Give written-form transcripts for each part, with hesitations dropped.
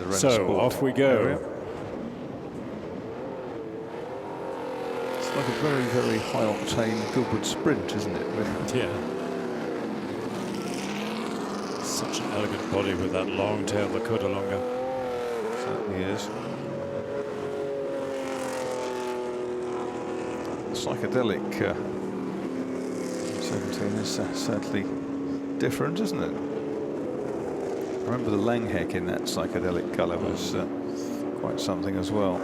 the Ren So Sport off we go. area. It's like a very, very high-octane Goodwood Sprint, isn't it? Yeah. Such an elegant body with that long tail, the Codalonga. Certainly is. Psychedelic 17 is sadly different, isn't it? I remember the Langheck in that psychedelic colour was quite something as well.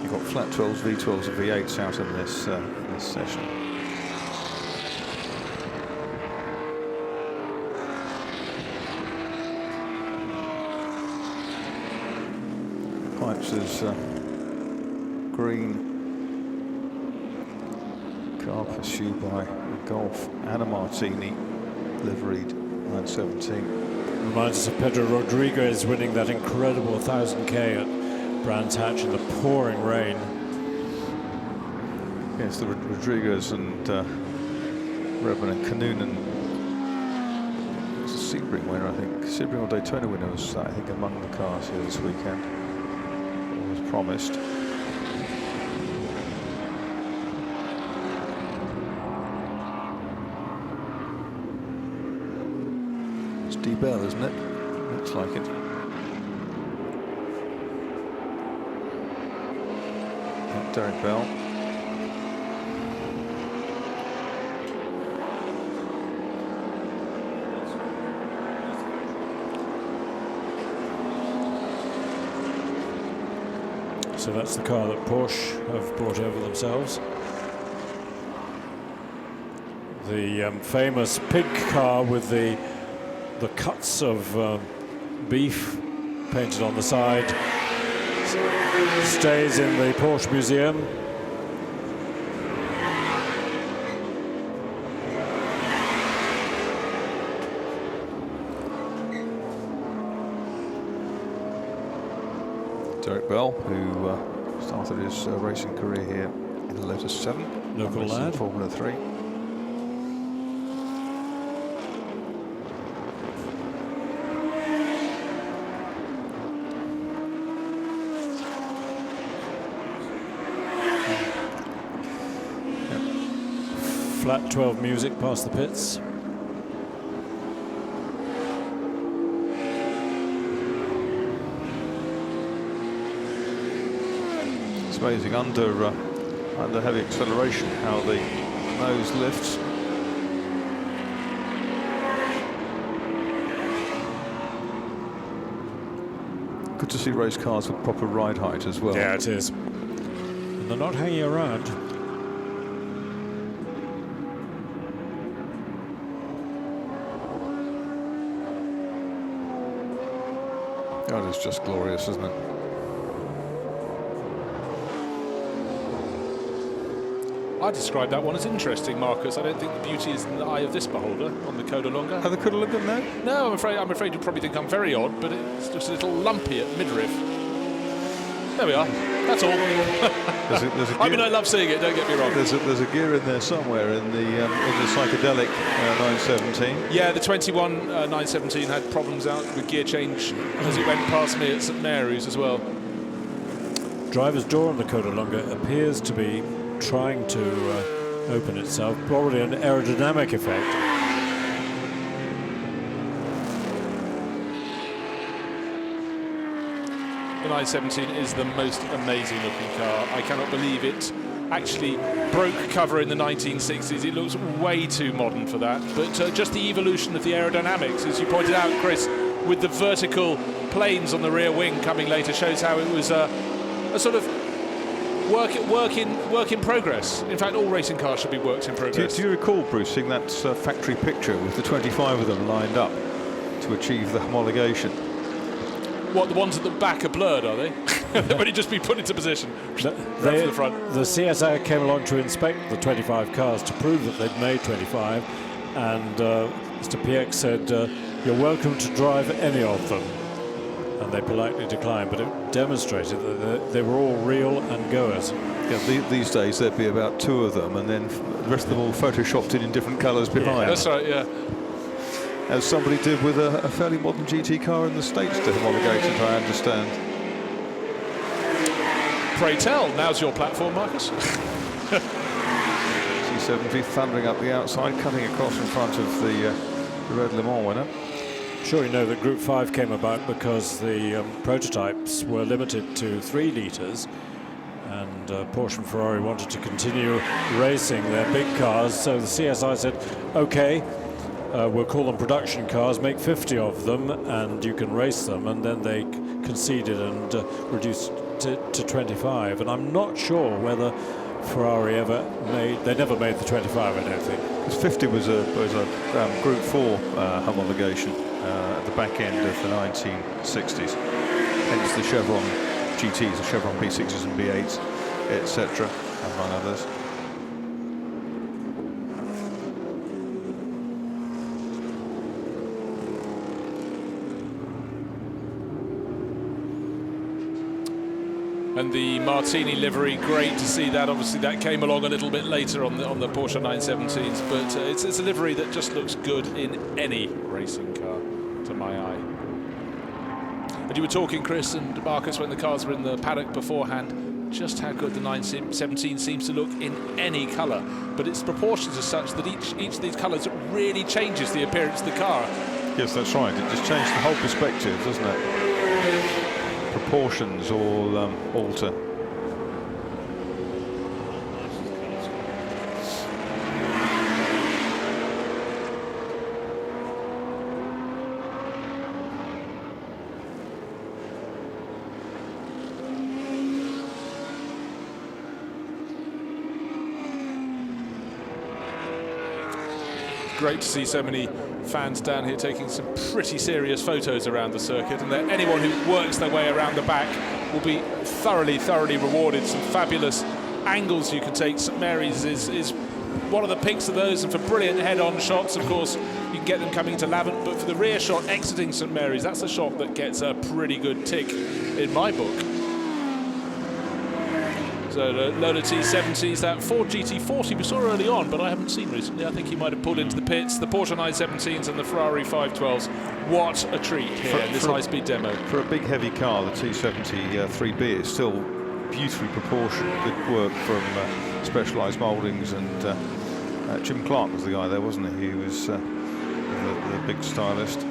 You've got flat 12s, V12s and V8s out in this session. Pipes is green. Car pursued by a Golf and a Martini, liveried 917. Reminds us of Pedro Rodriguez winning that incredible 1000k at Brands Hatch in the pouring rain. Yes, the Rodriguez and Rebel and Kanunen. It was a Sebring winner, I think. Sebring or Daytona winner was, I think, among the cars here this weekend. It was promised. It's D Bell, isn't it? Looks like it. Derek Bell. So that's the car that Porsche have brought over themselves. The famous pig car with the cuts of beef painted on the side stays in the Porsche Museum. Derek Bell, who started his racing career here in the Lotus 7. Local lad. Formula 3. Flat 12 music past the pits. It's amazing under heavy acceleration how the nose lifts. Good to see race cars with proper ride height as well. Yeah, it is. And they're not hanging around. Oh, it's just glorious, isn't it? I describe that one as interesting, Marcus. I don't think the beauty is in the eye of this beholder on the Codalonga. Have the Codalonga now? No, I'm afraid you'll probably think I'm very odd, but it's just a little lumpy at midriff. There we are. That's all. There's a I mean, I love seeing it. Don't get me wrong. There's a gear in there somewhere in the psychedelic 917. Yeah, the 21 917 had problems out with gear change as it went past me at St Mary's as well. Driver's door on the Codalonga appears to be trying to open itself, probably an aerodynamic effect. The 917 is the most amazing looking car. I cannot believe it actually broke cover in the 1960s. It looks way too modern for that. But just the evolution of the aerodynamics, as you pointed out, Chris, with the vertical planes on the rear wing coming later, shows how it was a sort of work in progress. In fact, all racing cars should be works in progress. Do you recall, Bruce, seeing that factory picture with the 25 of them lined up to achieve the homologation? What, the ones at the back are blurred, are they? They've only just been put into position. Right from the front. The CSA came along to inspect the 25 cars to prove that they'd made 25, and Mr. PX said, "You're welcome to drive any of them." and they politely declined, but it demonstrated that they were all real and goers. Yeah, these days there'd be about 2 of them, and then the rest of them all photoshopped in different colours behind. Yeah, that's right, yeah. As somebody did with a fairly modern GT car in the States to homologate it, I understand. Pray tell, now's your platform, Marcus. T70 thundering up the outside, cutting across in front of the Red Le Mans winner. Sure, you know that Group 5 came about because the prototypes were limited to 3 litres, and Porsche and Ferrari wanted to continue racing their big cars, so the CSI said, OK, we'll call them production cars, make 50 of them, and you can race them, and then they conceded and reduced it to 25, and I'm not sure whether Ferrari they never made the 25, I don't think. Because 50 was a Group 4 homologation at the back end of the 1960s. Hence the Chevron GTs, the Chevron B6s and B8s, etc., among others. And the Martini livery, great to see that. Obviously, that came along a little bit later on the Porsche 917s, but it's a livery that just looks good in any racing car, to my eye. And you were talking, Chris and Marcus, when the cars were in the paddock beforehand, just how good the 917 seems to look in any colour. But its proportions are such that each of these colours really changes the appearance of the car. Yes, that's right. It just changed the whole perspective, doesn't it? Proportions all alter. Great to see so many fans down here taking some pretty serious photos around the circuit, and that anyone who works their way around the back will be thoroughly rewarded. Some fabulous angles you can take. St Mary's is one of the picks of those, and for brilliant head-on shots, of course, you can get them coming to Lavant, but for the rear shot exiting St Mary's, that's a shot that gets a pretty good tick in my book. So the Lola T70s, that Ford GT40 we saw early on, but I haven't seen recently. I think he might have pulled into the pits. The Porsche 917s and the Ferrari 512s. What a treat here in this high-speed demo. For a big, heavy car, the T70 3B is still beautifully proportioned. Good work from Specialized Mouldings, and Jim Clark was the guy there, wasn't he? He was the big stylist,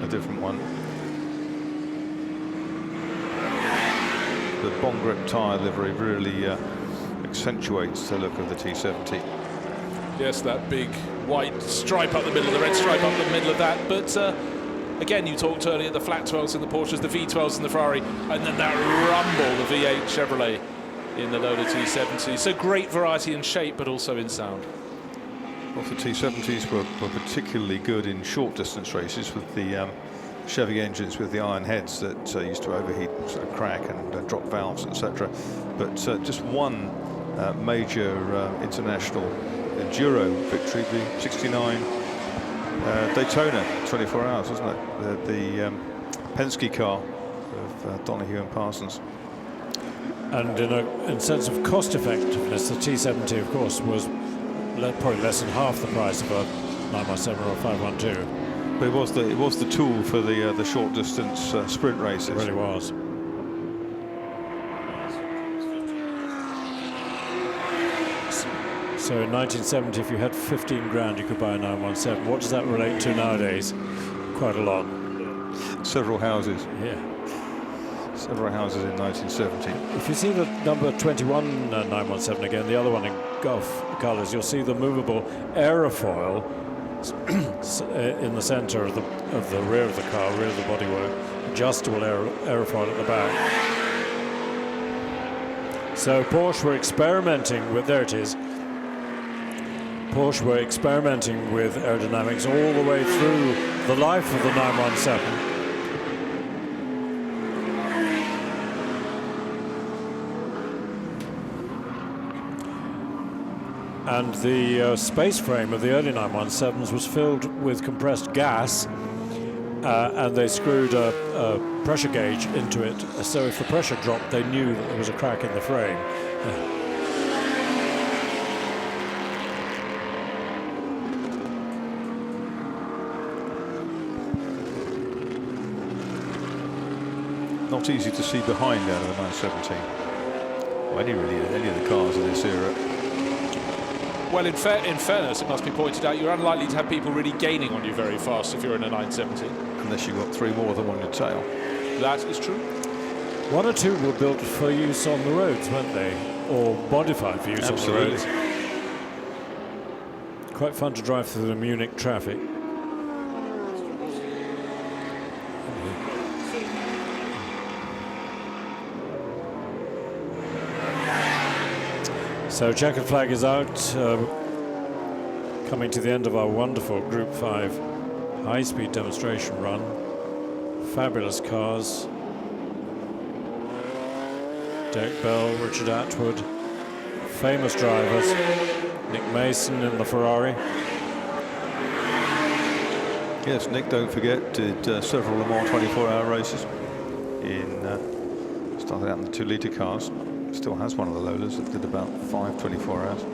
a different one. The Bond Grip tyre livery really accentuates the look of the T70. Yes, that big white stripe up the middle, the red stripe up the middle of that. But again, you talked earlier, the flat 12s in the Porsches, the V12s in the Ferrari, and then that rumble, the V8 Chevrolet in the Lola T70. So great variety in shape, but also in sound. Well, the T70s were particularly good in short distance races with the Chevy engines with the iron heads that used to overheat, sort of crack and drop valves, etc. But just one major international enduro victory, the '69 Daytona 24 hours, wasn't it? The Penske car of Donoghue and Parsons. And in sense of cost effectiveness, the T70, of course, was probably less than half the price of a 917 or a 512. But it was the tool for the short distance sprint races. It really was. So in 1970, if you had 15 grand, you could buy a 917. What does that relate to nowadays? Quite a lot. Several houses. Yeah. Several houses in 1970. If you see the number 21 917 again, the other one in Gulf colours, you'll see the movable aerofoil in the centre of the rear of the car, rear of the bodywork, adjustable aerofoil at the back. So Porsche were experimenting with, there it is, Porsche were experimenting with aerodynamics all the way through the life of the 917. And the space frame of the early 917s was filled with compressed gas, and they screwed a pressure gauge into it, so if the pressure dropped, they knew that there was a crack in the frame. Not easy to see behind out of the 917. Well, any of the cars of this era. Well, in fairness, it must be pointed out, you're unlikely to have people really gaining on you very fast if you're in a 970. Unless you've got 3 more of them on your tail. That is true. 1 or 2 were built for use on the roads, weren't they? Or modified for use Absolutely. on the roads. Quite fun to drive through the Munich traffic. So checkered flag is out, coming to the end of our wonderful Group 5 high-speed demonstration run. Fabulous cars. Derek Bell, Richard Atwood, famous drivers. Nick Mason in the Ferrari. Yes, Nick, don't forget, did several Le Mans 24-hour races. Started out in the 2-litre cars. Still has one of the Lolas that did about 5 24 hours.